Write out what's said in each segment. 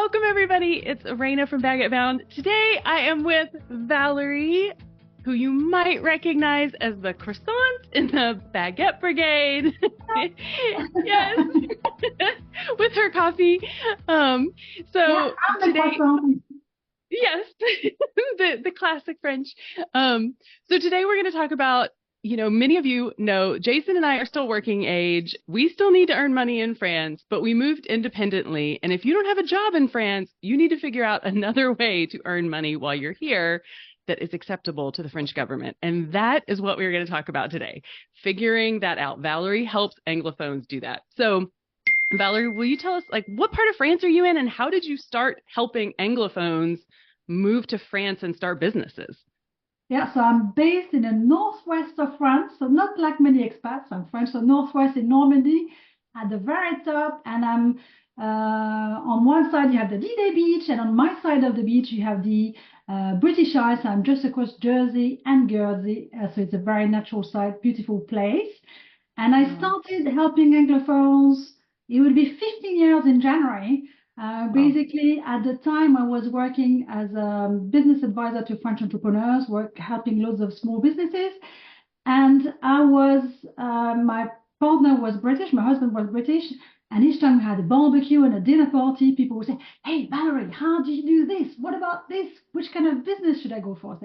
Welcome, everybody. It's Raina from Baguette Bound. Today, I am with Valerie, who you might recognize as the croissant in the Baguette Brigade. Yes, with her coffee. So today, yes, the classic French. So today we're going to talk about, many of you know Jason and I are still working age. We still need to earn money in France, but we moved independently. And if you don't have a job in France, you need to figure out another way to earn money while you're here that is acceptable to the French government. And that is what we're going to talk about today, figuring that out. Valerie helps Anglophones do that. So Valerie, will you tell us, what part of France are you in, and how did you start helping Anglophones move to France and start businesses? Yeah, so I'm based in the northwest of France, so not like many expats. I'm French, so northwest in Normandy, at the very top, and I'm on one side you have the D-Day beach, and on my side of the beach you have the British Isles. So I'm just across Jersey and Guernsey, so it's a very natural site, beautiful place. And I started helping Anglophones. It will be 15 years in January. Basically, at the time, I was working as a business advisor to French entrepreneurs, helping loads of small businesses. And my partner was British, my husband was British. And each time we had a barbecue and a dinner party, people would say, "Hey, Valerie, how do you do this? What about this? Which kind of business should I go for?"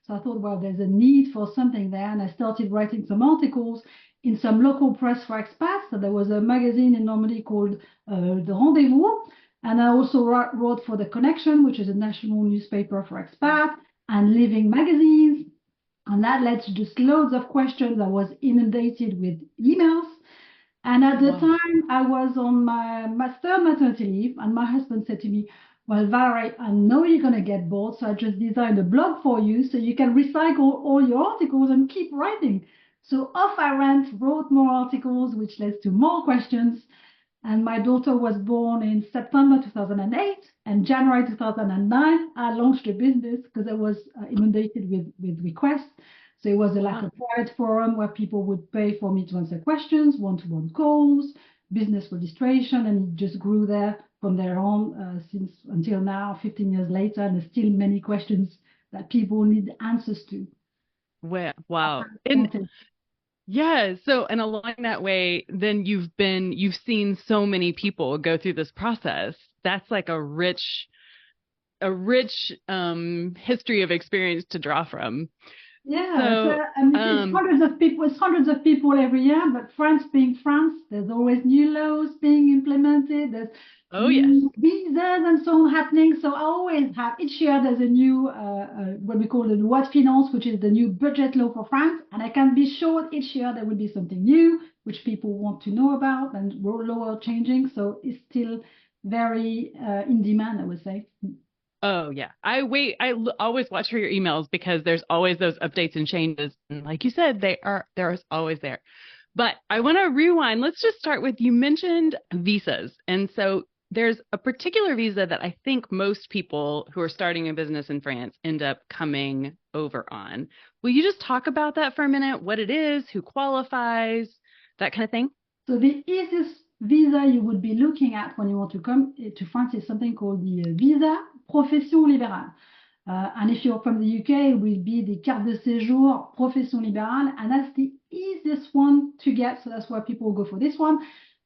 So I thought, well, there's a need for something there. And I started writing some articles in some local press for expats. So there was a magazine in Normandy called The Rendezvous. And I also wrote for The Connection, which is a national newspaper for expats, and Living magazines. And that led to just loads of questions. I was inundated with emails. And at the time, I was on my third maternity leave, and my husband said to me, "Well, Valerie, I know you're going to get bored, so I just designed a blog for you so you can recycle all your articles and keep writing." So off I went, wrote more articles, which led to more questions. And my daughter was born in September 2008, and January 2009, I launched a business because I was inundated with requests. So it was like a private forum where people would pay for me to answer questions, one-to-one calls, business registration, and it just grew there from there on since until now, 15 years later, and there's still many questions that people need answers to. Well, wow. Yeah. So, and along that way, then you've seen so many people go through this process. That's like a rich history of experience to draw from. Yeah, so, it's hundreds of people every year, but France being France, there's always new laws being implemented. There's new visas and so on happening. So I always have, each year there's a new, what we call the loi de finance, which is the new budget law for France. And I can be sure each year there will be something new, which people want to know about, and law are changing. So it's still very in demand, I would say. Oh yeah. I always watch for your emails because there's always those updates and changes. And like you said, they're always there. But I want to rewind. Let's just start with, you mentioned visas. And so there's a particular visa that I think most people who are starting a business in France end up coming over on. Will you just talk about that for a minute? What it is, who qualifies, that kind of thing? So the easiest visa you would be looking at when you want to come to France is something called the visa profession libérale. And if you're from the UK, it will be the carte de séjour profession libérale, and that's the easiest one to get. So that's why people go for this one.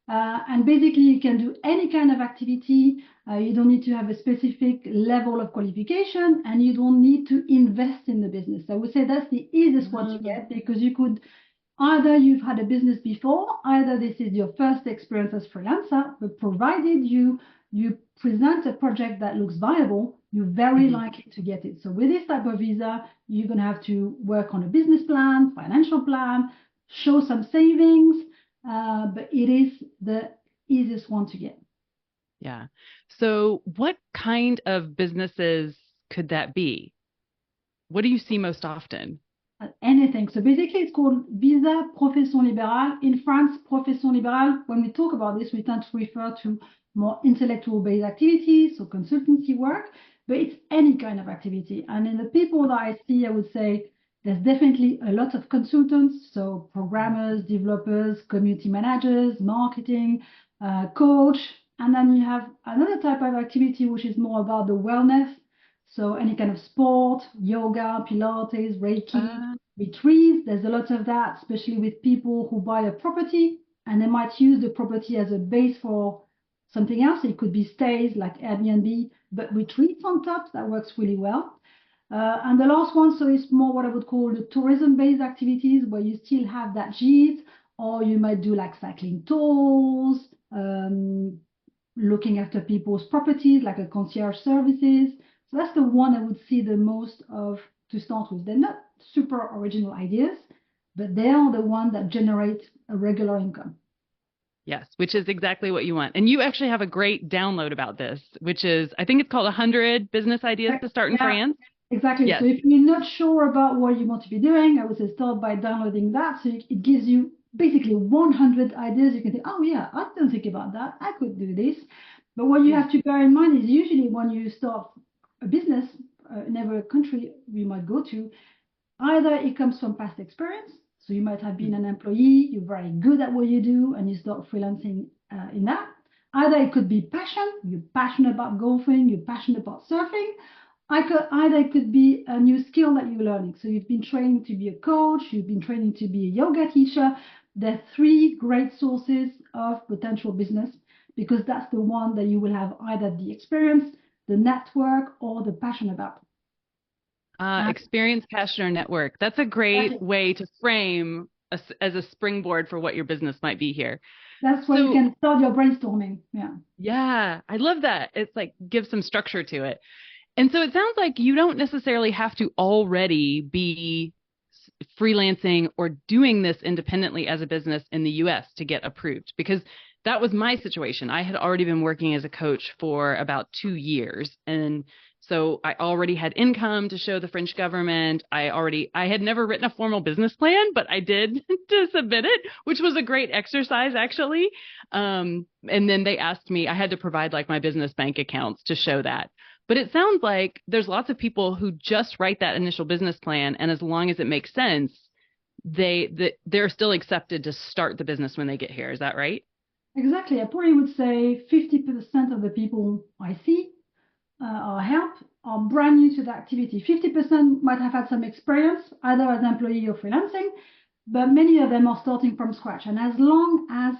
And basically, you can do any kind of activity. You don't need to have a specific level of qualification, and you don't need to invest in the business. I would say that's the easiest one to get, because you could either you've had a business before, either this is your first experience as freelancer, but provided you present a project that looks viable, you're very likely to get it. So with this type of visa, you're going to have to work on a business plan, financial plan, show some savings, but it is the easiest one to get. Yeah. So what kind of businesses could that be? What do you see most often? Anything. So basically, it's called Visa Profession Libérale. In France, Profession Libérale, when we talk about this, we tend to refer to more intellectual-based activities, so consultancy work, but it's any kind of activity. And in the people that I see, I would say there's definitely a lot of consultants, so programmers, developers, community managers, marketing, coach, And then you have another type of activity, which is more about the wellness. So any kind of sport, yoga, Pilates, Reiki, retreats. There's a lot of that, especially with people who buy a property and they might use the property as a base for something else. It could be stays like Airbnb, but retreats on top, that works really well. And the last one, so it's more what I would call the tourism-based activities where you still have that gîte, or you might do like cycling tours, looking after people's properties, like a concierge services. So that's the one I would see the most of to start with. They're not super original ideas, but they are the one that generate a regular income. Yes, which is exactly what you want. And you actually have a great download about this, which is, I think it's called 100 Business Ideas to Start in France. Exactly. Yes. So if you're not sure about what you want to be doing, I would say start by downloading that. So it gives you basically 100 ideas. You can think, oh yeah, I didn't think about that. I could do this. But what you have to bear in mind is usually when you start a business in every country you might go to, either it comes from past experience. So you might have been an employee, you're very good at what you do, and you start freelancing in that. Either it could be passion, you're passionate about golfing, you're passionate about surfing. Either it could be a new skill that you're learning. So you've been training to be a coach, you've been training to be a yoga teacher. There are three great sources of potential business because that's the one that you will have either the experience, the network, or the passion about. Experience, passion, or network. That's a great way to frame as a springboard for what your business might be here. That's where you can start your brainstorming. Yeah. Yeah, I love that. It's like give some structure to it. And so it sounds like you don't necessarily have to already be freelancing or doing this independently as a business in the US to get approved, because that was my situation. I had already been working as a coach for about 2 years. And so I already had income to show the French government. I had never written a formal business plan, but I did to submit it, which was a great exercise actually. And then they asked me, I had to provide like my business bank accounts to show that. But it sounds like there's lots of people who just write that initial business plan, and as long as it makes sense, they're still accepted to start the business when they get here. Is that right? Exactly. I probably would say 50% of the people I see or help are brand new to the activity. 50% might have had some experience, either as an employee or freelancing, but many of them are starting from scratch. And as long as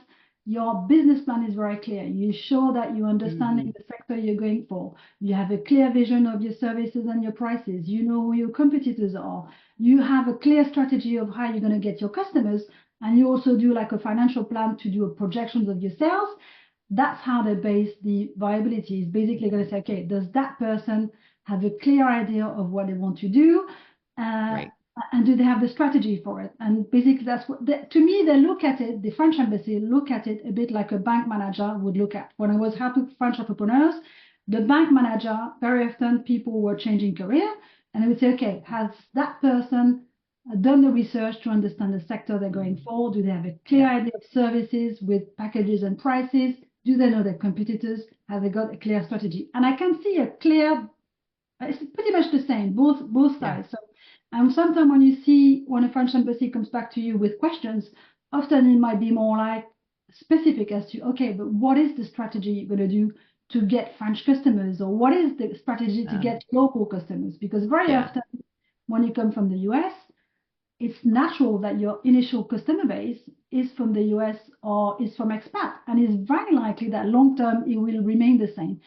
your business plan is very clear, you show that you understand the sector you're going for, you have a clear vision of your services and your prices, you know who your competitors are, you have a clear strategy of how you're going to get your customers, and you also do like a financial plan to do a projections of your sales. That's how they base the viability. Is basically going to say, okay, does that person have a clear idea of what they want to do? And do they have the strategy for it? And basically that's what, to me, they look at it, the French embassy look at it a bit like a bank manager would look at. When I was helping French entrepreneurs, the bank manager, very often people were changing career and I would say, okay, has that person done the research to understand the sector they're going for? Do they have a clear idea of services with packages and prices? Do they know their competitors? Have they got a clear strategy? And I can see a clear, it's pretty much the same, both sides. So, sometimes when a French embassy comes back to you with questions, often it might be more like specific as to, okay, but what is the strategy you're going to do to get French customers? Or what is the strategy to get local customers? Because very often when you come from the US, it's natural that your initial customer base is from the US or is from expat. And it's very likely that long term it will remain the same.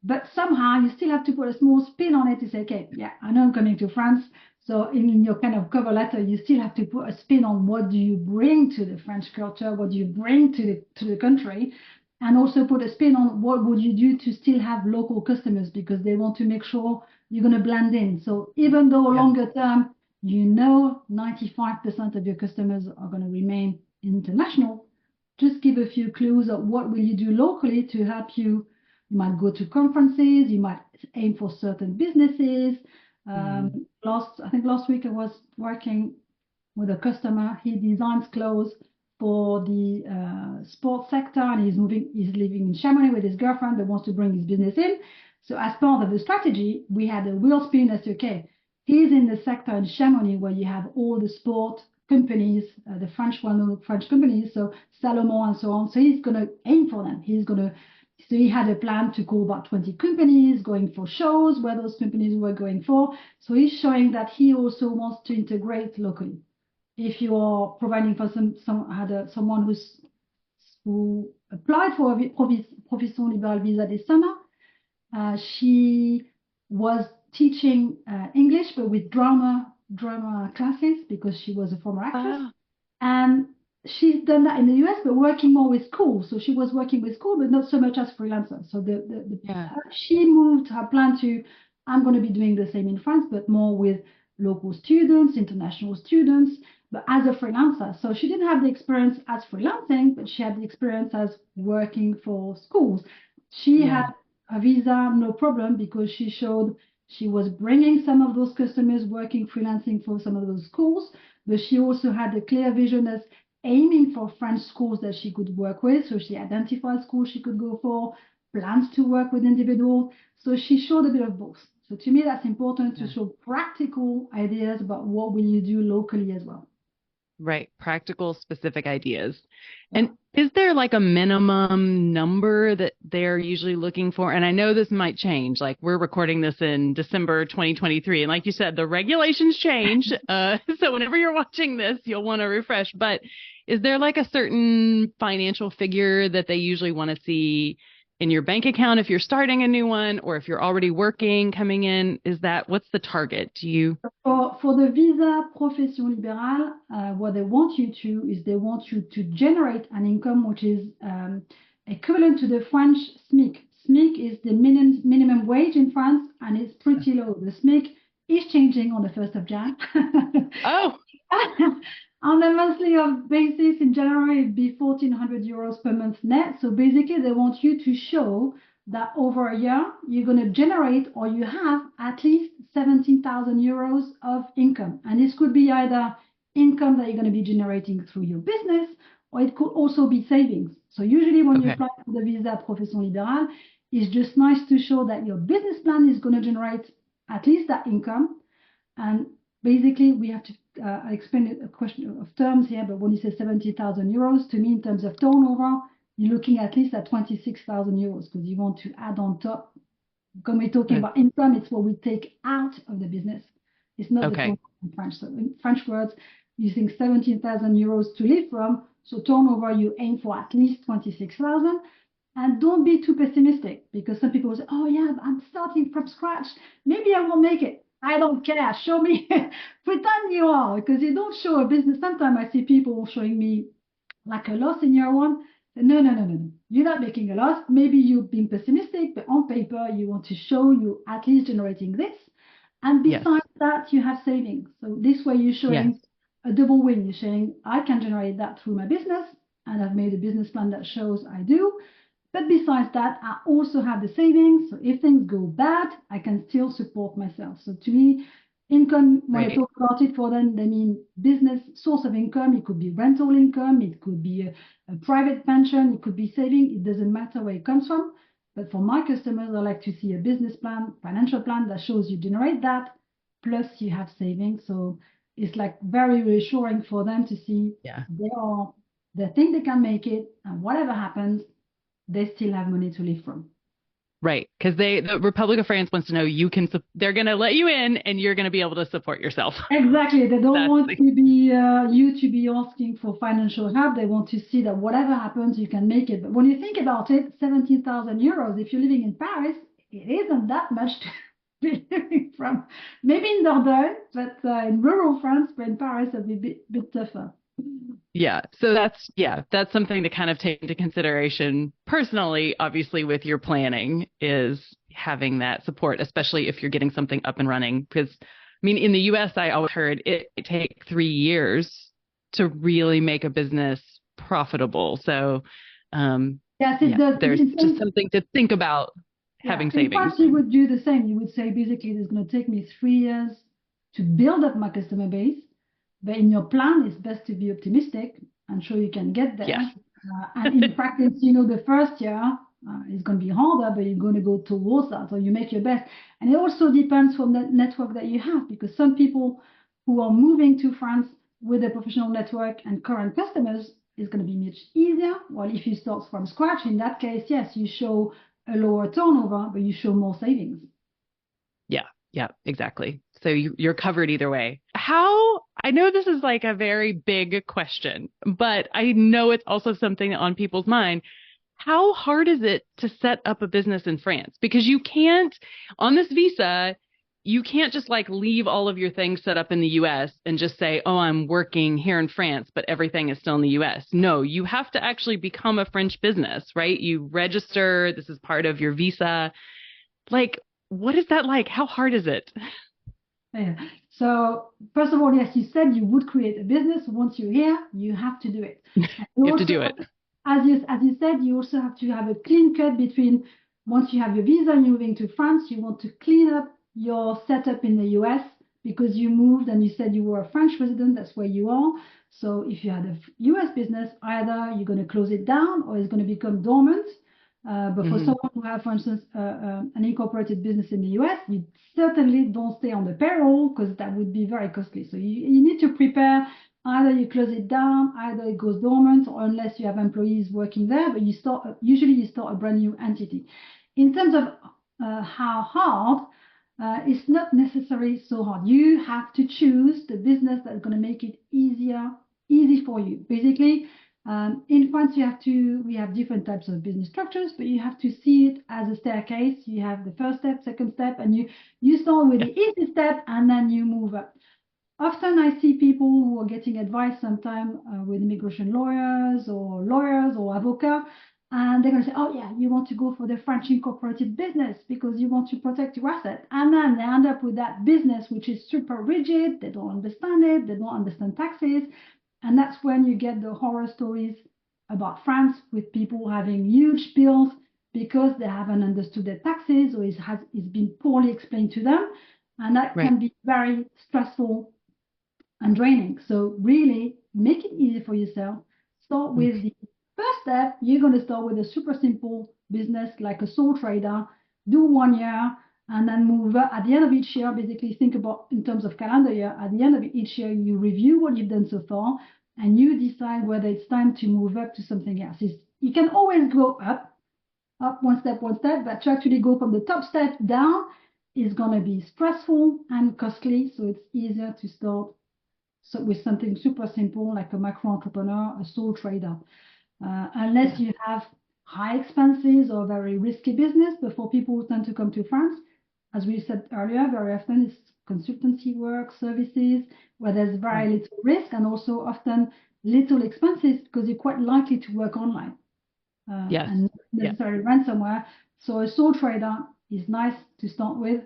But somehow you still have to put a small spin on it to say, okay, yeah, I know I'm coming to France. So in your kind of cover letter, you still have to put a spin on what do you bring to the French culture, what do you bring to the country, and also put a spin on what would you do to still have local customers because they want to make sure you're going to blend in. So even though longer term, 95% of your customers are going to remain international, just give a few clues of what will you do locally to help you. You might go to conferences, you might aim for certain businesses. I think last week I was working with a customer. He designs clothes for the sports sector, and he's living in Chamonix with his girlfriend that wants to bring his business in. So as part of the strategy, we had a wheel spin as okay, he's in the sector in Chamonix where you have all the sport companies, the French well-known French companies, so Salomon and so on. So he's going to aim for them. He's going to So he had a plan to call about 20 companies, going for shows where those companies were going for. So he's showing that he also wants to integrate locally. If you are providing for someone who applied for a profession libérale visa this summer, she was teaching English, but with drama classes because she was a former actress. And she's done that in the US, but working more with schools. So she was working with school, but not so much as freelancer. So she moved her plan to, I'm going to be doing the same in France, but more with local students, international students, but as a freelancer. So she didn't have the experience as freelancing, but she had the experience as working for schools. She had a visa, no problem, because she showed she was bringing some of those customers working freelancing for some of those schools, but she also had a clear vision as aiming for French schools that she could work with. So she identified schools she could go for, plans to work with individuals. So she showed a bit of both. So to me, that's important to show practical ideas about what will you do locally as well. Right. Practical, specific ideas. And is there like a minimum number that they're usually looking for? And I know this might change. Like we're recording this in December 2023. And like you said, the regulations change. So whenever you're watching this, you'll want to refresh. But is there like a certain financial figure that they usually want to see in your bank account if you're starting a new one, or if you're already working coming in? What's the target? Do you? For the visa profession libérale, what they want you to is they want you to generate an income which is equivalent to the French SMIC. SMIC is the minimum wage in France, and it's pretty low. The SMIC is changing on the 1st of Jan. Oh. On a monthly basis in January, it'd be 1,400 euros per month net. So basically, they want you to show that over a year, you're going to generate, or you have at least 17,000 euros of income. And this could be either income that you're going to be generating through your business, or it could also be savings. So usually when you apply for the visa profession libérale, it's just nice to show that your business plan is going to generate at least that income. And basically, we have to explain a question of terms here, but when you say 70,000 euros, to me, in terms of turnover, you're looking at least at 26,000 euros, because you want to add on top. When we're talking about income, it's what we take out of the business. It's not the turnover in French. So in French words, you think 17,000 euros to live from. So turnover, you aim for at least 26,000. And don't be too pessimistic, because some people will say, oh yeah, I'm starting from scratch. Maybe I won't make it. I don't care. Show me, pretend you are, because you don't show a business. Sometimes I see people showing me like a loss in year one. No. You're not making a loss. Maybe you've been pessimistic, but on paper, you want to show you at least generating this. And besides that, you have savings. So this way you're showing a double win. You're saying, I can generate that through my business, and I've made a business plan that shows I do. But besides that, I also have the savings. So if things go bad, I can still support myself. So to me, income, when I talk about it for them, they mean business source of income. It could be rental income. It could be a private pension. It could be saving. It doesn't matter where it comes from. But for my customers, I like to see a business plan, financial plan that shows you generate that, plus you have savings. So it's like very reassuring for them to see they think they can make it, and whatever happens, they still have money to live from. Right. Because the Republic of France wants to know they're going to let you in and you're going to be able to support yourself. Exactly. They don't want to be you to be asking for financial help. They want to see that whatever happens, you can make it. But when you think about it, 17,000 euros, if you're living in Paris, it isn't that much to be living from. Maybe in Dordogne, but in rural France, but in Paris, it'll be a bit tougher. Yeah. So that's something to kind of take into consideration personally, obviously, with your planning, is having that support, especially if you're getting something up and running. Because, I mean, in the US, I always heard it takes 3 years to really make a business profitable. So, there's just something to think about having savings. In France, you would do the same. You would say, basically, it's going to take me 3 years to build up my customer base. But in your plan, it's best to be optimistic and sure you can get there. Yes. And in practice, the first year is going to be harder, but you're going to go towards that. So you make your best. And it also depends from the network that you have, because some people who are moving to France with a professional network and current customers it's going to be much easier. Well, if you start from scratch, in that case, yes, you show a lower turnover, but you show more savings. Yeah, exactly. So you're covered either way. How, I know this is like a very big question, but I know it's also something on people's mind. How hard is it to set up a business in France? Because you can't, on this visa, you can't just like leave all of your things set up in the US and just say, oh, I'm working here in France, but everything is still in the US. No, you have to actually become a French business, right? You register, this is part of your visa. Like, what is that like? How hard is it? Yeah. So first of all, yes, you said you would create a business. Once you're here, you have to do it. And you You have to also, do it. as you said, you also have to have a clean cut between once you have your visa and you're moving to France, you want to clean up your setup in the US because you moved and you said you were a French resident, that's where you are. So if you had a US business, either you're going to close it down or it's going to become dormant. But for someone who have, for instance, an incorporated business in the US, you certainly don't stay on the payroll because that would be very costly. So you need to prepare. Either you close it down, either it goes dormant, or unless you have employees working there, but usually you start a brand new entity. In terms of how hard, it's not necessarily so hard. You have to choose the business that's going to make it easy for you. Basically, in France, we have different types of business structures, but you have to see it as a staircase. You have the first step, second step, and you start with the easy step, and then you move up. Often I see people who are getting advice sometimes with immigration lawyers or avocats, and they're going to say, oh yeah, you want to go for the French incorporated business because you want to protect your asset. And then they end up with that business, which is super rigid. They don't understand it. They don't understand taxes. And that's when you get the horror stories about France with people having huge bills because they haven't understood their taxes or it's been poorly explained to them. And that Right. can be very stressful and draining. So really make it easy for yourself. Start with the first step. You're going to start with a super simple business like a sole trader, do 1 year, and then move up. At the end of each year, basically think about in terms of calendar year, at the end of each year, you review what you've done so far and you decide whether it's time to move up to something else. You can always go up one step, but to actually go from the top step down is going to be stressful and costly. So it's easier to start with something super simple like a micro entrepreneur, a sole trader. Unless you have high expenses or very risky business, before people tend to come to France, as we said earlier, very often it's consultancy work, services, where there's very little risk and also often little expenses because you're quite likely to work online and not necessarily rent somewhere. So a sole trader is nice to start with.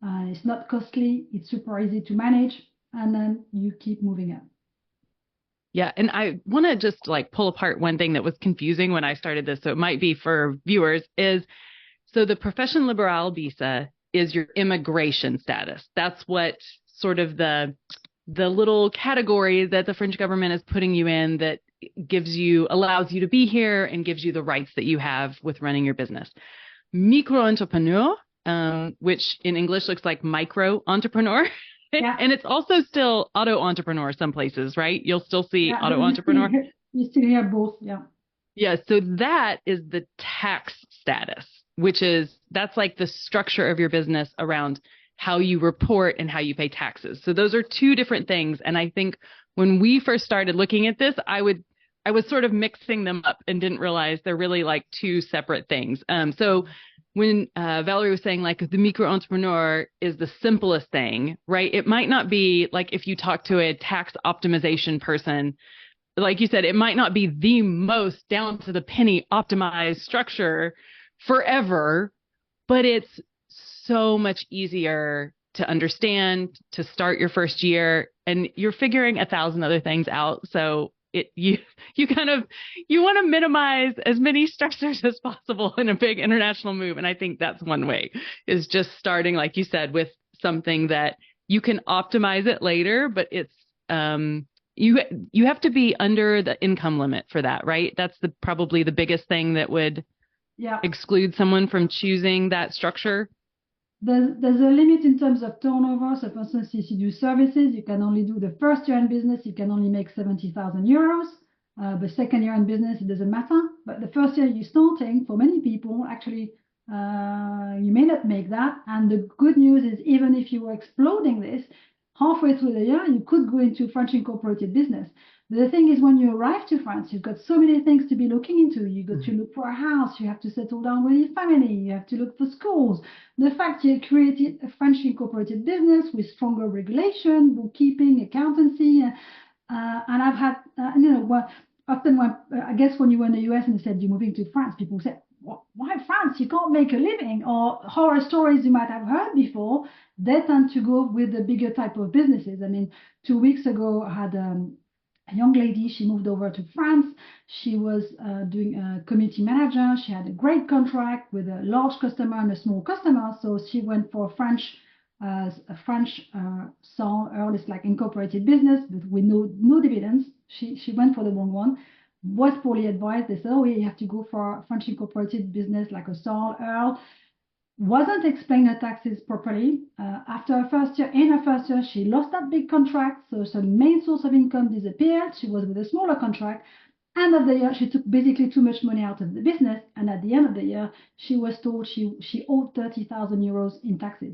It's not costly. It's super easy to manage. And then you keep moving up. Yeah. And I want to just like pull apart one thing that was confusing when I started this. So it might be for viewers is, so the profession liberale visa is your immigration status. That's what sort of the little category that the French government is putting you in that allows you to be here and gives you the rights that you have with running your business. Micro-entrepreneur, which in English looks like micro-entrepreneur. Yeah. And it's also still auto-entrepreneur some places, right? You'll still see auto-entrepreneur. You still hear both, yeah. Yeah, so that is the tax status, that's like the structure of your business around how you report and how you pay taxes. So those are two different things. And I think when we first started looking at this, I was sort of mixing them up and didn't realize they're really like two separate things. So when Valerie was saying like the micro entrepreneur is the simplest thing, right? It might not be like if you talk to a tax optimization person, like you said, it might not be the most down to the penny optimized structure forever, but it's so much easier to understand, to start your first year, and you're figuring 1,000 other things out. So you want to minimize as many stressors as possible in a big international move. And I think that's one way, is just starting, like you said, with something that you can optimize it later, but it's you have to be under the income limit for that, right? That's probably the biggest thing that would exclude someone from choosing that structure. There's a limit in terms of turnover. So for instance, if you do services, you can only do the first year in business, you can only make 70,000 euros. The second year in business, it doesn't matter. But the first year you're starting, for many people, actually, you may not make that. And the good news is, even if you were exploding this, halfway through the year, you could go into French incorporated business. But the thing is, when you arrive to France, you've got so many things to be looking into. You got to look for a house, you have to settle down with your family, you have to look for schools. The fact you created a French incorporated business with stronger regulation, bookkeeping, accountancy, and I've had, often when, I guess when you were in the US and they said you're moving to France, people said, why France? You can't make a living. Or horror stories you might have heard before, they tend to go with the bigger type of businesses. I mean, 2 weeks ago, I had a young lady, she moved over to France. She was doing a community manager. She had a great contract with a large customer and a small customer. So she went for a French Earl, it's like incorporated business, but with no dividends. She went for the wrong one. Was poorly advised. They said, oh, you have to go for a French incorporated business like a Earl. Wasn't explained her taxes properly. After her first year, she lost that big contract, so her main source of income disappeared. She was with a smaller contract. End of the year, she took basically too much money out of the business, and at the end of the year, she was told she owed 30,000 euros in taxes.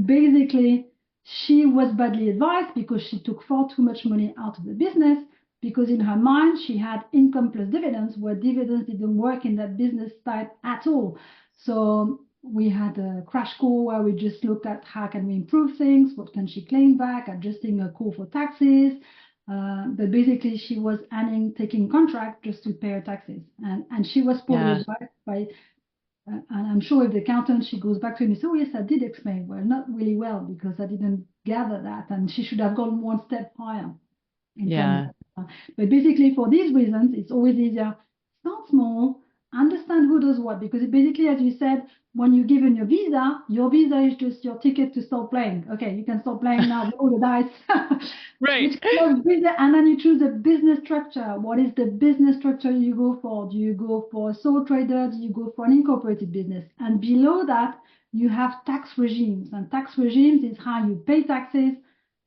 Basically, she was badly advised because she took far too much money out of the business, because in her mind, she had income plus dividends, where dividends didn't work in that business type at all. So we had a crash call where we just looked at how can we improve things, what can she claim back, adjusting her call for taxes. But basically, she was taking contract just to pay her taxes. And she was poorly advised by, and I'm sure if the accountant, she goes back to him and says, oh, yes, I did explain. Well, not really well, because I didn't gather that. And she should have gone one step higher. But basically, for these reasons, it's always easier. Start small, understand who does what, because basically, as you said, when you're given your visa is just your ticket to start playing. Okay, you can start playing now, roll the dice. Right. And then you choose a business structure. What is the business structure you go for? Do you go for a sole trader? Do you go for an incorporated business? And below that, you have tax regimes. And tax regimes is how you pay taxes.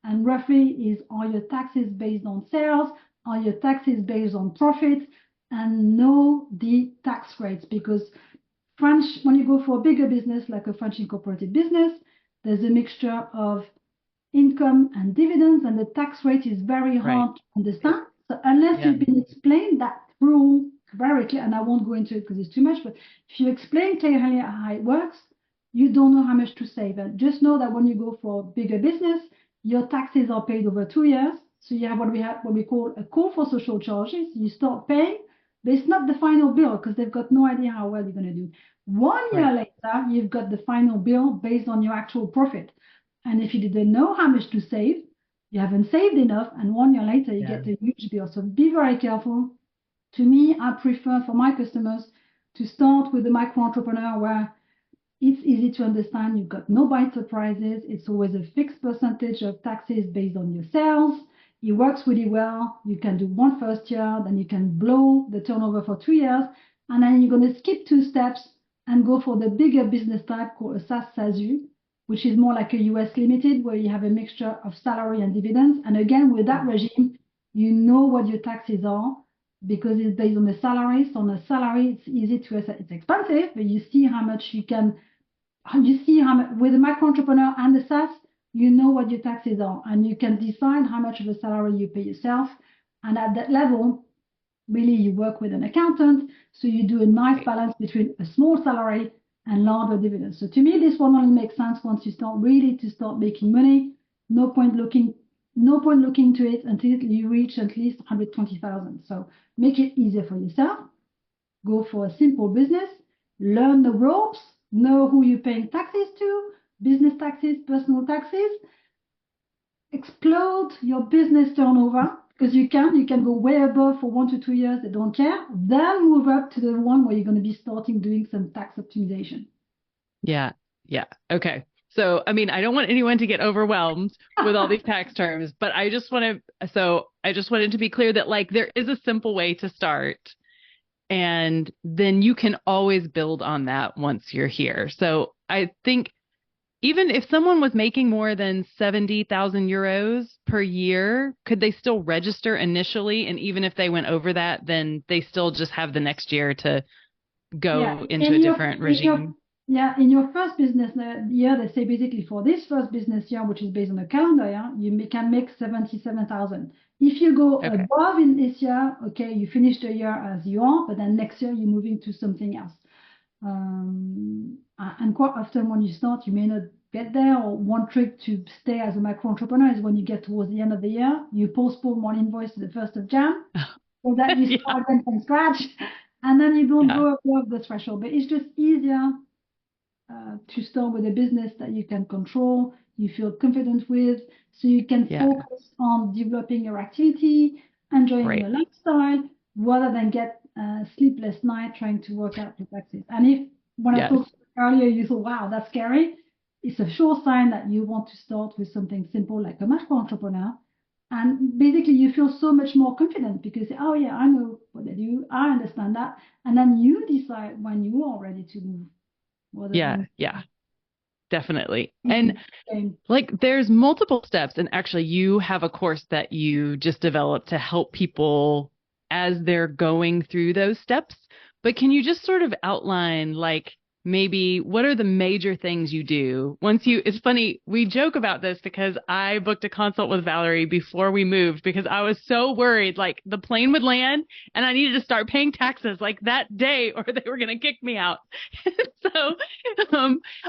And roughly is, are your taxes based on sales? Are your taxes based on profits? And know the tax rates, because when you go for a bigger business like a French incorporated business, there's a mixture of income and dividends, and the tax rate is very hard to understand. So unless you've been explained that rule very clear, and I won't go into it because it's too much, but if you explain clearly how it works, you don't know how much to save. And just know that when you go for a bigger business, your taxes are paid over 2 years. So you have what we call a call for social charges. You start paying, but it's not the final bill, because they've got no idea how well you're going to do. 1 year later, you've got the final bill based on your actual profit. And if you didn't know how much to save, you haven't saved enough, and 1 year later, you get a huge bill. So be very careful. To me, I prefer for my customers to start with the micro entrepreneur, where it's easy to understand. You've got no bite surprises. It's always a fixed percentage of taxes based on your sales. It works really well. You can do one first year, then you can blow the turnover for 2 years, and then you're going to skip 2 steps and go for the bigger business type called a SaaS-SASU, which is more like a US limited, where you have a mixture of salary and dividends. And again, with that regime, you know what your taxes are, because it's based on the salary. So on a salary, it's easy to assess. It's expensive, but you see how much you can. You see how much, with a micro entrepreneur and the SaaS, you know what your taxes are, and you can decide how much of a salary you pay yourself. And at that level, really, you work with an accountant, so you do a nice balance between a small salary and larger dividends. So to me, this one only makes sense once you start making money. No point looking to it until you reach at least 120,000. So make it easier for yourself. Go for a simple business. Learn the ropes. Know who you're paying taxes to, business taxes, personal taxes. Explode your business turnover, because you can go way above for 1 to 2 years. They don't care. Then move up to the one where you're going to be starting doing some tax optimization. Yeah. Okay. So, I mean, I don't want anyone to get overwhelmed with all these tax terms, but I just wanted to be clear that, like, there is a simple way to start, and then you can always build on that once you're here. So I think even if someone was making more than 70,000 euros per year, could they still register initially? And even if they went over that, then they still just have the next year to Yeah, go into a different regime. in your first business year, they say basically for this first business year, which is based on a calendar year, can make 77,000. If you go Okay. above in this year, okay, you finish the year as you are, but then next year you're moving to something else. And quite often when you start, you may not get there. Or one trick to stay as a micro entrepreneur is when you get towards the end of the year, you postpone one invoice to the 1st of Jan, so that you Yeah. start again from scratch, and then you don't Yeah. go above the threshold. But it's just easier to start with a business that you can control, you feel confident with, so you can Yeah. focus on developing your activity, enjoying Right. your lifestyle, rather than get sleepless night trying to work out your taxes. And if when I Yes. talked earlier, you thought, wow, that's scary, it's a sure sign that you want to start with something simple like a micro entrepreneur. And basically, you feel so much more confident because, oh, yeah, I know what I do, I understand that. And then you decide when you are ready to move rather Yeah. than Yeah. Definitely. And being shame. like there's multiple steps. And actually, you have a course that you just developed to help people as they're going through those steps. But can you just sort of outline, like, maybe what are the major things you do once you, it's funny, we joke about this because I booked a consult with Valerie before we moved because I was so worried, like the plane would land and I needed to start paying taxes like that day or they were going to kick me out. So,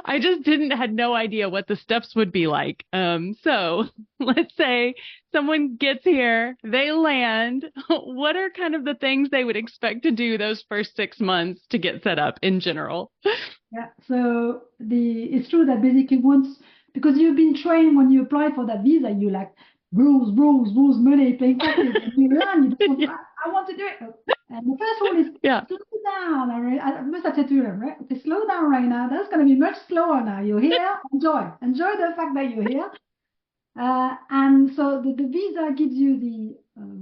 I just had no idea what the steps would be like. So let's say someone gets here, they land. What are kind of the things they would expect to do those first 6 months to get set up in general? Yeah, so it's true that basically once, because you've been trained when you apply for that visa, you like rules, money, paying taxes, and you learn, you don't, I want to do it. And the first rule is Yeah. slow down. I must have said to them, right? Okay, slow down right now. That's going to be much slower now. You're here, enjoy the fact that you're here. And so the visa gives you the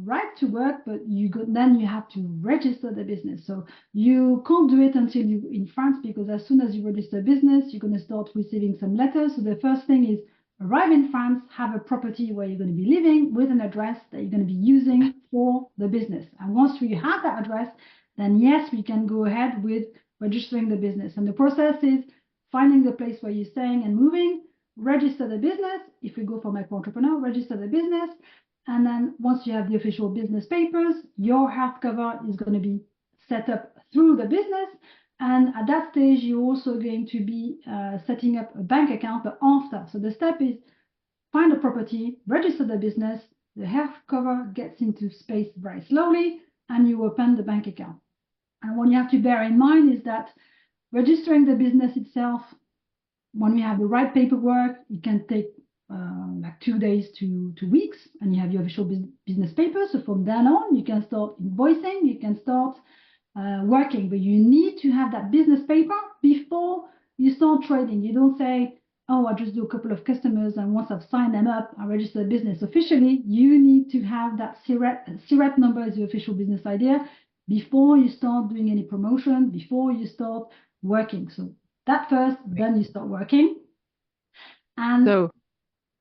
right to work, but then you have to register the business. So you can't do it until you in France because as soon as you register business, you're going to start receiving some letters. So the first thing is arrive in France, have a property where you're going to be living with an address that you're going to be using for the business. And once we have that address, then yes, we can go ahead with registering the business. And the process is finding the place where you're staying and moving, register the business. If we go for micro entrepreneur, register the business. And then once you have the official business papers, your health cover is going to be set up through the business. And at that stage, you're also going to be setting up a bank account, but after. So the step is find a property, register the business, the health cover gets into space very slowly, and you open the bank account. And what you have to bear in mind is that registering the business itself, when we have the right paperwork, it can take like 2 days to 2 weeks, and you have your official business paper. So from then on, you can start invoicing, you can start working, but you need to have that business paper before you start trading. You don't say, oh, I just do a couple of customers, and once I've signed them up, I register the business officially. You need to have that CIRET number as your official business idea before you start doing any promotion, before you start working. So that first, then you start working. And So,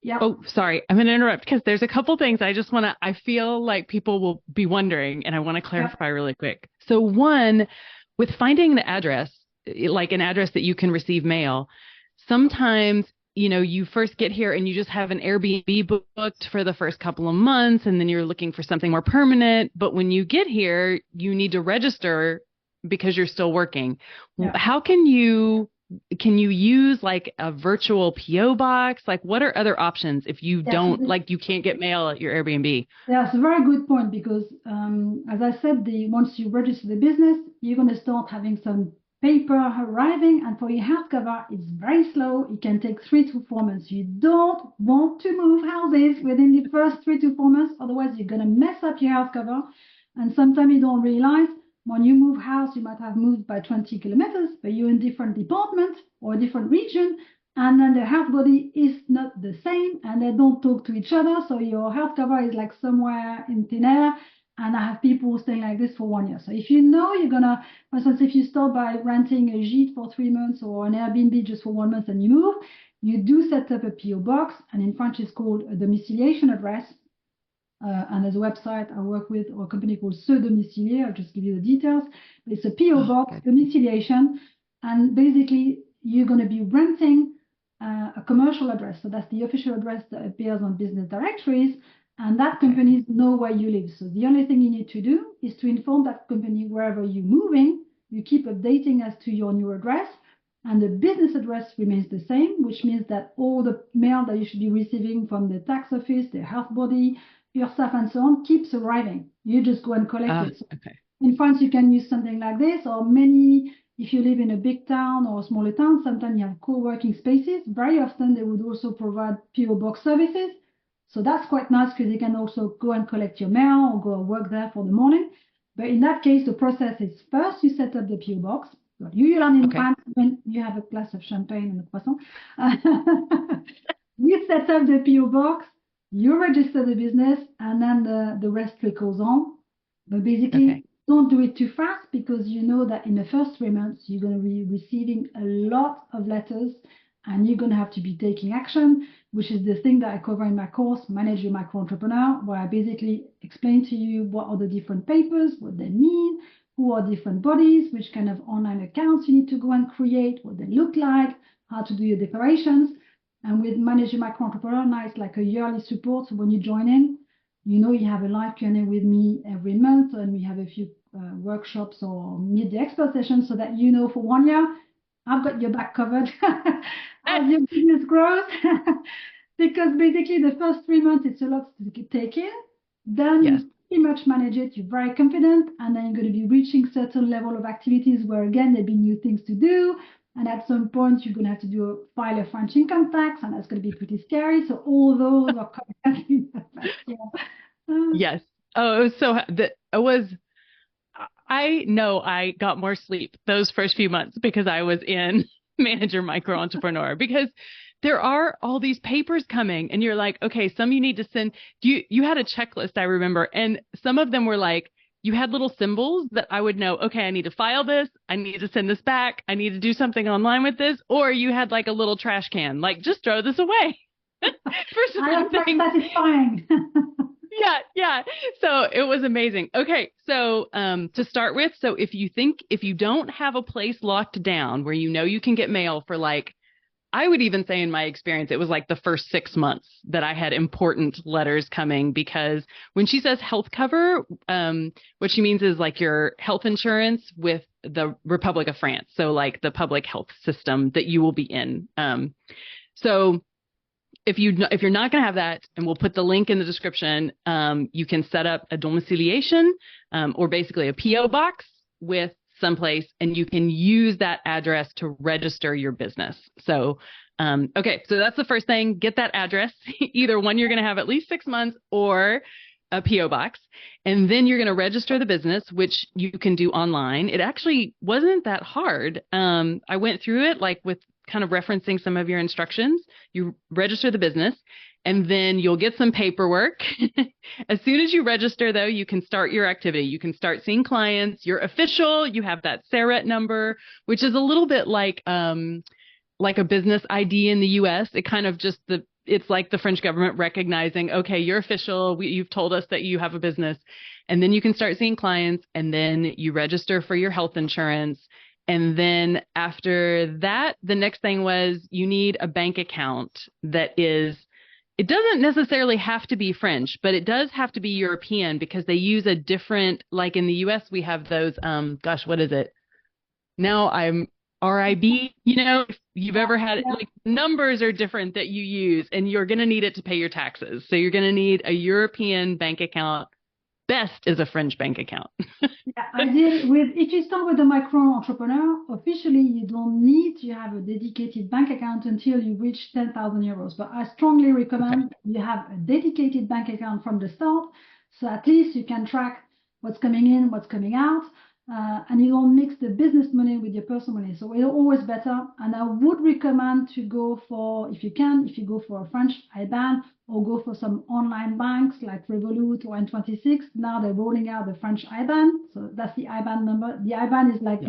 yeah, oh, sorry, I'm going to interrupt because there's a couple things I feel like people will be wondering, and I want to yeah, clarify really quick. So, one, with finding the address, like an address that you can receive mail, sometimes, you first get here and you just have an Airbnb booked for the first couple of months, and then you're looking for something more permanent. But when you get here, you need to register because you're still working. yeah. How can you use like a virtual PO box? Like what are other options if you Yeah, so don't like you can't get mail at your Airbnb? yeah, it's a very good point because, as I said, once you register the business, you're going to start having some paper arriving, and for your health cover, it's very slow. It can take 3 to 4 months. You don't want to move houses within the first 3 to 4 months, otherwise you're going to mess up your health cover. And sometimes you don't realize when you move house, you might have moved by 20 kilometers, but you're in different department or a different region, and then the health body is not the same and they don't talk to each other. So your health cover is like somewhere in thin air. And I have people staying like this for 1 year. So if you know you're gonna, for instance, if you start by renting a gîte for 3 months or an Airbnb just for 1 month and you move, you do set up a PO box, and in French it's called a domiciliation address. And there's a website I work with, or a company called Ce Domicilier. I'll just give you the details. It's a PO box, domiciliation, and basically you're going to be renting a commercial address. So that's the official address that appears on business directories, and that companies know where you live. So the only thing you need to do is to inform that company wherever you're moving, you keep updating as to your new address, and the business address remains the same, which means that all the mail that you should be receiving from the tax office, the health body, your staff and so on keeps arriving. You just go and collect it. So in France, you can use something like this, or many, if you live in a big town or a smaller town, sometimes you have co-working spaces. Very often they would also provide PO box services. So that's quite nice because you can also go and collect your mail or go and work there for the morning. But in that case, the process is first you set up the PO box. What you learn in France when you have a glass of champagne and a croissant. You set up the PO box. You register the business, and then the rest trickles on. But basically, don't do it too fast, because you know that in the first 3 months, you're going to be receiving a lot of letters, and you're going to have to be taking action, which is the thing that I cover in my course, Manage Your Micro Entrepreneur, where I basically explain to you what are the different papers, what they mean, who are different bodies, which kind of online accounts you need to go and create, what they look like, how to do your declarations. And with Manage Your Micro Entrepreneur, now it's like a yearly support. So when you join in, you know you have a live Q&A with me every month, and we have a few workshops or meet the expert sessions, so that you know for 1 year, I've got your back covered as your business grows. Because basically the first 3 months, it's a lot to take in. Then you pretty much manage it. You're very confident, and then you're going to be reaching certain level of activities where, again, there'll be new things to do. And at some point, you're going to have to file a French income tax, and that's going to be pretty scary. So all those are coming in the first year. Yes. Oh, I know I got more sleep those first few months because I was in Manager Micro Entrepreneur, because there are all these papers coming, and you're like, okay, some you need to send. You had a checklist, I remember, and some of them were like, you had little symbols that I would know, okay, I need to file this, I need to send this back, I need to do something online with this, or you had like a little trash can, like, just throw this away. For something satisfying. Yeah. So it was amazing. Okay, so to start with, so if you don't have a place locked down where you know you can get mail for, like, I would even say in my experience, it was like the first 6 months that I had important letters coming, because when she says health cover, what she means is like your health insurance with the Republic of France. So like the public health system that you will be in. So if you're not going to have that, and we'll put the link in the description, you can set up a domiciliation, or basically a PO box with someplace, and you can use that address to register your business. So, okay, so that's the first thing. Get that address, either one you're going to have at least 6 months, or a PO box, and then you're going to register the business, which you can do online. It actually wasn't that hard. I went through it like with kind of referencing some of your instructions. You register the business, and then you'll get some paperwork. As soon as you register, though, you can start your activity. You can start seeing clients. You're official. You have that SARET number, which is a little bit like a business ID in the U.S. It kind of just it's like the French government recognizing, okay, you're official. You've told us that you have a business. And then you can start seeing clients, and then you register for your health insurance. And then after that, the next thing was you need a bank account that is, it doesn't necessarily have to be French, but it does have to be European, because they use a different, like in the US, we have those, what is it? Now I'm RIB, if you've ever had it, like numbers are different that you use, and you're going to need it to pay your taxes. So you're going to need a European bank account. Best is a French bank account. If you start with a micro entrepreneur, officially you don't need to have a dedicated bank account until you reach 10,000 euros. But I strongly recommend you have a dedicated bank account from the start, so at least you can track what's coming in, what's coming out, and you don't mix the business money with your personal money. So it's always better. And I would recommend to go for, if you go for a French IBAN, or go for some online banks like Revolut or N26. Now they're rolling out the French IBAN. So that's the IBAN number. The IBAN is like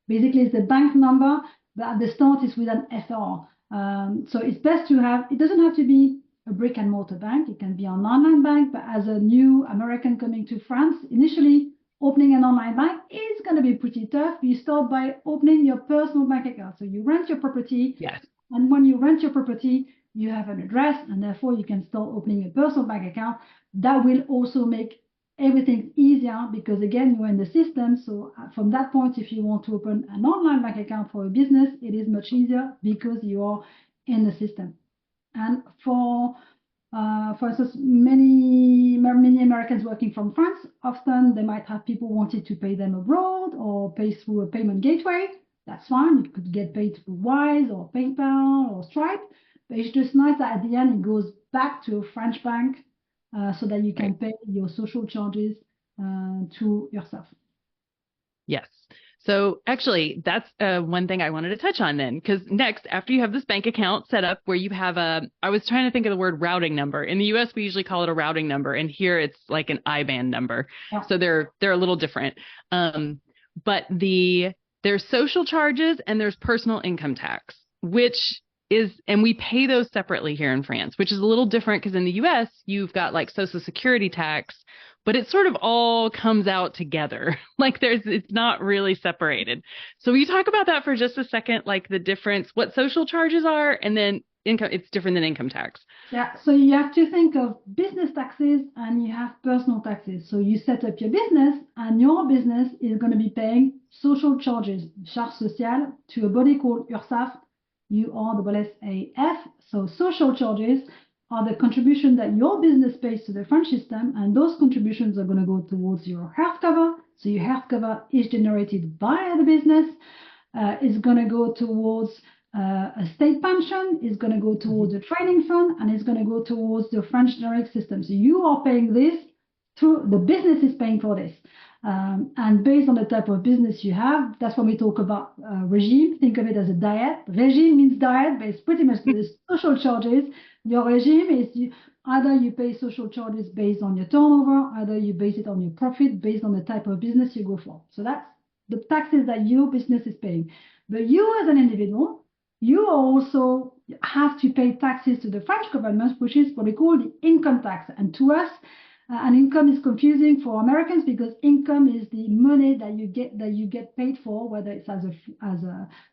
basically it's the bank number, but at the start it's with an FR. So it's best to have, it doesn't have to be a brick and mortar bank. It can be an online bank, but as a new American coming to France, initially opening an online bank is going to be pretty tough. You start by opening your personal bank account. So you rent your property. Yes. And when you rent your property, you have an address, and therefore you can start opening a personal bank account. That will also make everything easier because again, you're in the system. So from that point, if you want to open an online bank account for a business, it is much easier because you are in the system. And for instance, many Americans working from France, often they might have people wanting to pay them abroad or pay through a payment gateway. That's fine. You could get paid through Wise or PayPal or Stripe. But it's just nice that at the end it goes back to a French bank so that you can pay your social charges to yourself. Yes. So actually, that's one thing I wanted to touch on then, because next, after you have this bank account set up where you have I was trying to think of the word routing number. In the US, we usually call it a routing number, and here it's like an IBAN number. Yeah. So they're a little different. But there's social charges and there's personal income tax, which is, and we pay those separately here in France, which is a little different because in the US, you've got like Social Security tax, but it sort of all comes out together. Like it's not really separated. So will you talk about that for just a second, like the difference, what social charges are, and then income, it's different than income tax. Yeah, so you have to think of business taxes and you have personal taxes. So you set up your business and your business is going to be paying social charges, charges sociales, to a body called URSSAF, URSSAF. So social charges are the contribution that your business pays to the French system, and those contributions are going to go towards your health cover. So your health cover is generated by the business. It's going to go towards a state pension, is going to go towards a training fund, and it's going to go towards the French generic system. So you are paying this through, the business is paying for this. And based on the type of business you have, that's when we talk about regime. Think of it as a diet. Regime means diet, but it's pretty much the social charges. Your regime is either you pay social charges based on your turnover, either you base it on your profit based on the type of business you go for. So that's the taxes that your business is paying. But you as an individual, you also have to pay taxes to the French government, which is what we call the income tax. And to us, an income is confusing for Americans because income is the money that you get paid for, whether it's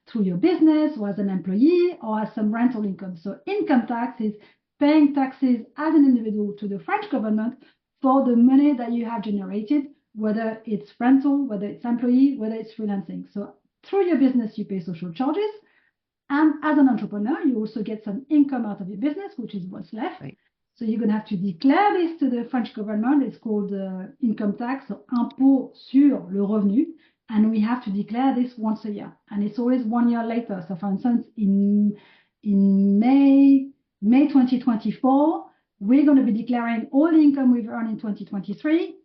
through your business or as an employee or as some rental income. So income tax is paying taxes as an individual to the French government for the money that you have generated, whether it's rental, whether it's employee, whether it's freelancing. So through your business, you pay social charges. And as an entrepreneur, you also get some income out of your business, which is what's left. Right. So you're going to have to declare this to the French government. It's called income tax, so impôt sur le revenu. And we have to declare this once a year. And it's always 1 year later. So for instance, in May 2024, we're going to be declaring all the income we've earned in 2023.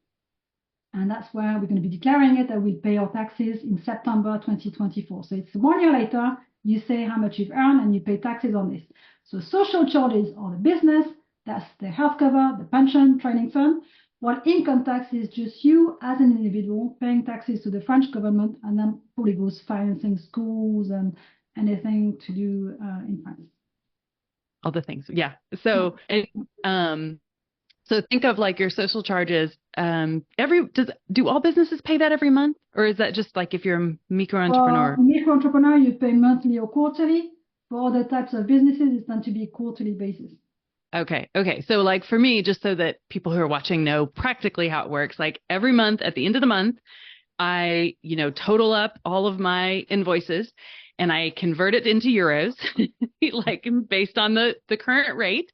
And that's where we're going to be declaring it, and we pay our taxes in September 2024. So it's 1 year later, you say how much you've earned and you pay taxes on this. So social charges are the business, that's the health cover, the pension, training fund, while income tax is just you as an individual paying taxes to the French government, and then probably goes financing schools and anything to do in France. All the things. Yeah. So, so think of like your social charges. Do all businesses pay that every month, or is that just like if you're a micro entrepreneur? For micro entrepreneur, you pay monthly or quarterly. For other types of businesses, it's done to be quarterly basis. Okay. So like for me, just so that people who are watching know practically how it works, like every month at the end of the month, I, total up all of my invoices and I convert it into euros, like based on the current rate.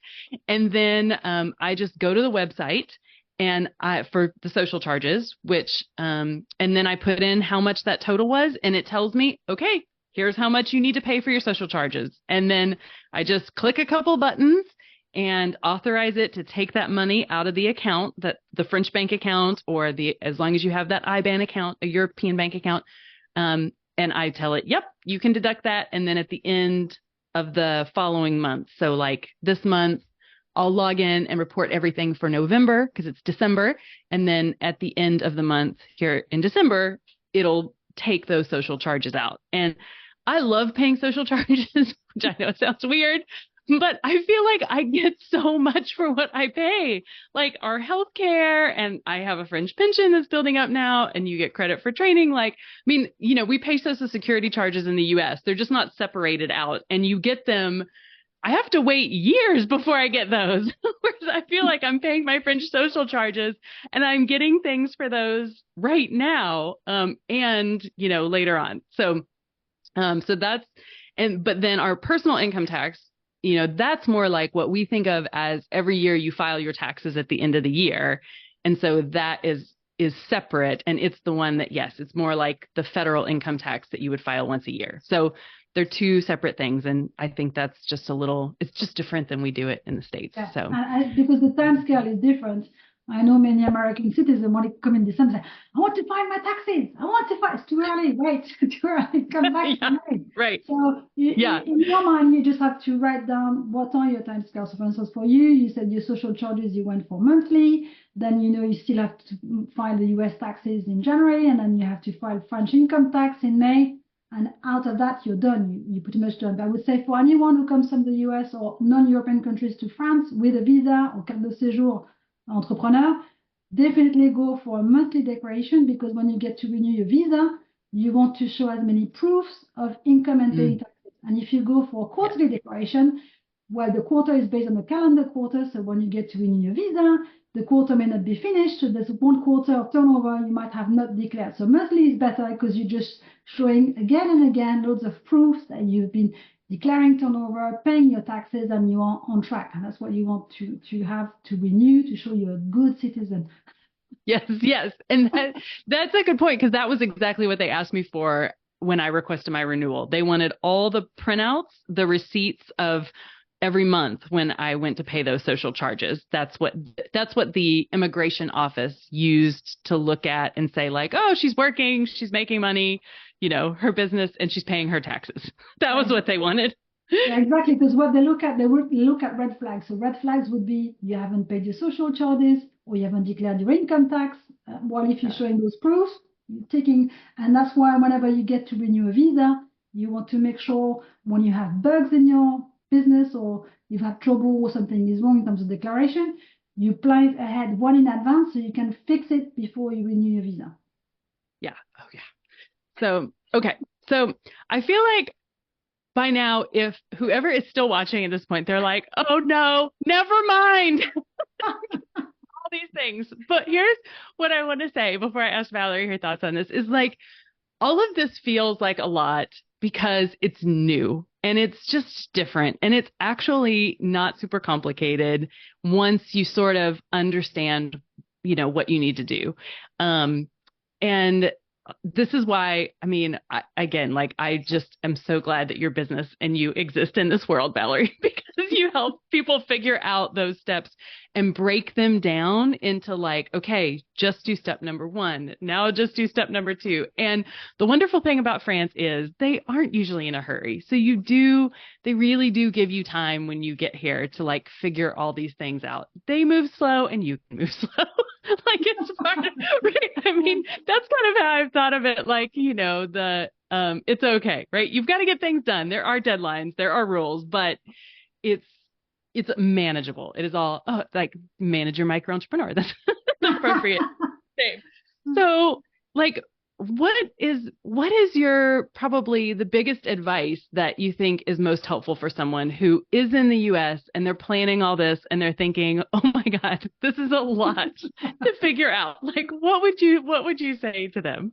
And then I just go to the website and for the social charges, which and then I put in how much that total was, and it tells me, okay, here's how much you need to pay for your social charges. And then I just click a couple buttons and authorize it to take that money out of the account, that the French bank account, or as long as you have that IBAN account, a European bank account. And I tell it, yep, you can deduct that. And then at the end of the following month, so like this month, I'll log in and report everything for November because it's December. And then at the end of the month here in December, it'll take those social charges out. And I love paying social charges, which I know sounds weird, but I feel like I get so much for what I pay. Like our healthcare, and I have a fringe pension that's building up now, and you get credit for training. Like, I mean, we pay Social Security charges in the US. They're just not separated out, and you get them. I have to wait years before I get those. Whereas I feel like I'm paying my fringe social charges and I'm getting things for those right now, and later on. So that's, but then our personal income tax, that's more like what we think of as every year you file your taxes at the end of the year. And so that is separate. And it's the one that, yes, it's more like the federal income tax that you would file once a year. So they're two separate things. And I think that's just it's just different than we do it in the States. Yeah. So because the time scale is different. I know many American citizens want to come in December and say, I want to file my taxes. I want to file. It's too early. Wait, too early. Come back yeah, to me. right. So Yeah. in your mind, you just have to write down what are your time scales. So for instance, for you said your social charges you went for monthly. Then, you still have to file the US taxes in January. And then you have to file French income tax in May. And out of that, you're done. You're pretty much done. But I would say for anyone who comes from the US or non-European countries to France with a visa or carte de séjour entrepreneur, definitely go for a monthly declaration, because when you get to renew your visa, you want to show as many proofs of income and paying taxes. And if you go for a quarterly declaration, well, the quarter is based on the calendar quarter. So when you get to renew your visa, the quarter may not be finished. So there's 1 quarter of turnover you might have not declared. So monthly is better because you're just showing again and again loads of proofs that you've been declaring turnover, paying your taxes, and you are on track. And that's what you want to have to renew, to show you're a good citizen. Yes. And that's a good point, because that was exactly what they asked me for when I requested my renewal. They wanted all the printouts, the receipts of every month when I went to pay those social charges. That's what the immigration office used to look at and say, like, oh, she's working, she's making money, her business, and she's paying her taxes. That was what they wanted. Yeah, exactly. Because what they look at red flags. So red flags would be you haven't paid your social charges, or you haven't declared your income tax. While if you're showing those proofs, you're taking, and that's why whenever you get to renew a visa, you want to make sure when you have bugs in your business or you've had trouble or something is wrong in terms of declaration, you plan ahead one in advance so you can fix it before you renew your visa. Yeah. Oh, yeah. So, okay. So I feel like by now, if whoever is still watching at this point, they're like, oh no, never mind. All these things. But here's what I want to say before I ask Valerie her thoughts on this is, like, all of this feels like a lot because it's new and it's just different, and it's actually not super complicated once you sort of understand, what you need to do. And this is why, I mean, I just am so glad that your business and you exist in this world, Valerie, because you help people figure out those steps and break them down into, like, okay, just do step number 1. Now just do step number 2. And the wonderful thing about France is they aren't usually in a hurry. So they really do give you time when you get here to, like, figure all these things out. They move slow and you can move slow. Like, it's part of, right? I mean, that's kind of how I've thought of it. Like, it's okay, right? You've got to get things done. There are deadlines, there are rules, but it's manageable. It is all like manager, micro entrepreneur. That's the appropriate name. So, like, what is your probably the biggest advice that you think is most helpful for someone who is in the US and they're planning all this and they're thinking, oh my God, this is a lot to figure out. Like, what would you say to them?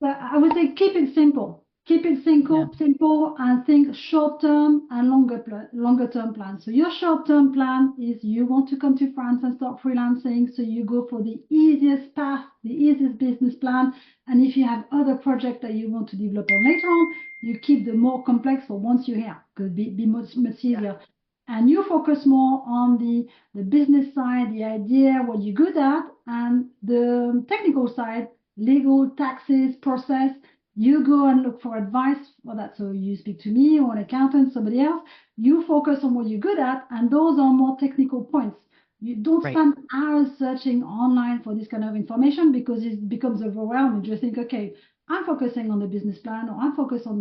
I would say keep it simple. Keep it simple, and think short-term and longer-term plans. So your short-term plan is you want to come to France and start freelancing. So you go for the easiest path, the easiest business plan. And if you have other projects that you want to develop on later on, you keep the more complex for once you're here. Could be much easier. Yeah. And you focus more on the business side, the idea, what you're good at, and the technical side, legal, taxes, process. You go and look for advice for that. So you speak to me or an accountant, somebody else. You focus on what you're good at, and those are more technical points. You don't spend hours searching online for this kind of information, because it becomes overwhelming. You just think, okay, I'm focusing on the business plan, or I'm focused on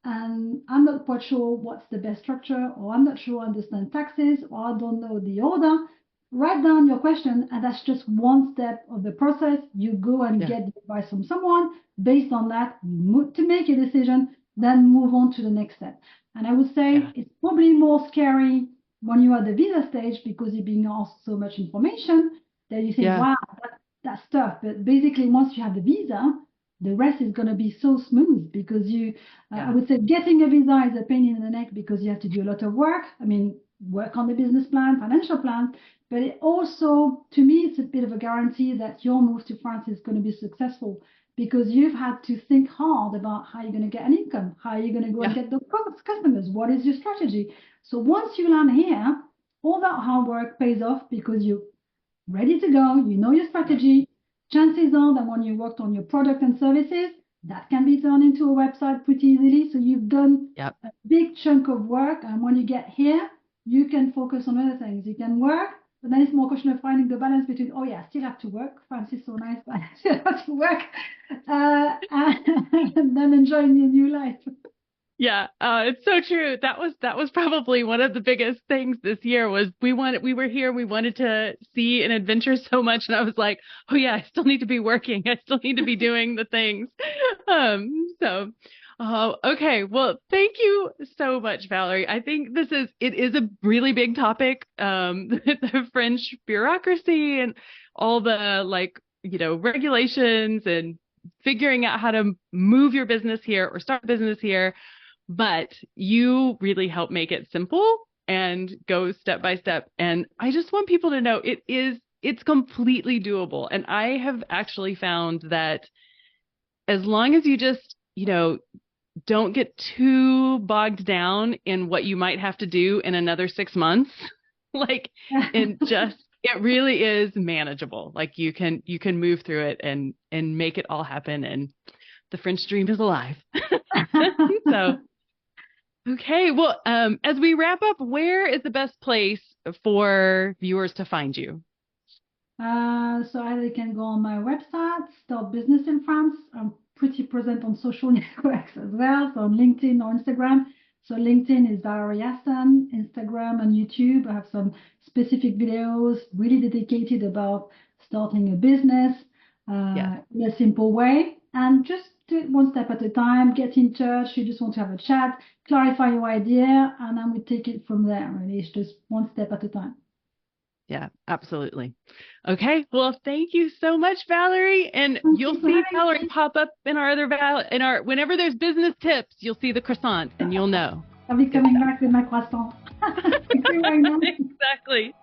and I'm not quite sure what's the best structure, or I'm not sure I understand taxes, or I don't know the order. Write down your question, and that's just one step of the process. You go and Yeah. get the advice from someone. Based on that, you move to make a decision, then move on to the next step. And I would Yeah. say it's probably more scary when you're at the visa stage because you're being asked so much information that you think, Yeah. wow, that's tough. But basically, once you have the visa, the rest is going to be so smooth because I Yeah. would say getting a visa is a pain in the neck because you have to do a lot of work. I mean, work on the business plan, financial plan, but it also, to me, it's a bit of a guarantee that your move to France is going to be successful because you've had to think hard about how you're going to get an income, how you're going to go and Yeah. get those customers, what is your strategy. So once you land here, all that hard work pays off because you're ready to go, you know your Yep. strategy. Chances are that when you worked on your product and services, that can be turned into a website pretty easily. So you've done Yep. a big chunk of work. And when you get here, you can focus on other things. You can work, but then it's more a question of finding the balance between, oh yeah, I still have to work. France is so nice, but I still have to work. And then enjoying your new life. Yeah, it's so true. That was probably one of the biggest things this year was we were here, we wanted to see and adventure so much, and I was like, oh yeah, I still need to be working. I still need to be doing the things. So, okay. Well, thank you so much, Valerie. I think it is a really big topic. The French bureaucracy and all the regulations and figuring out how to move your business here or start a business here, but you really help make it simple and go step by step. And I just want people to know it's completely doable. And I have actually found that as long as you just, don't get too bogged down in what you might have to do in another 6 months, like it really is manageable. Like you can move through it and make it all happen. And the French dream is alive. So okay. Well, as we wrap up, where is the best place for viewers to find you? So either you can go on my website, Start Business in France. I'm pretty present on social networks as well, so on LinkedIn or Instagram. So LinkedIn is Valerie Aston, Instagram and YouTube. I have some specific videos really dedicated about starting a business Yes. in a simple way. And just do it one step at a time, get in touch. You just want to have a chat, clarify your idea, and then we take it from there. Really, it's just one step at a time. Yeah, absolutely. Okay. Well, thank you so much, Valerie. And Thank you'll you for see having Valerie me. pop up in our whenever there's business tips, you'll see the croissant and you'll know. I'll be It's coming back with my croissant. Thank you, Raina. exactly.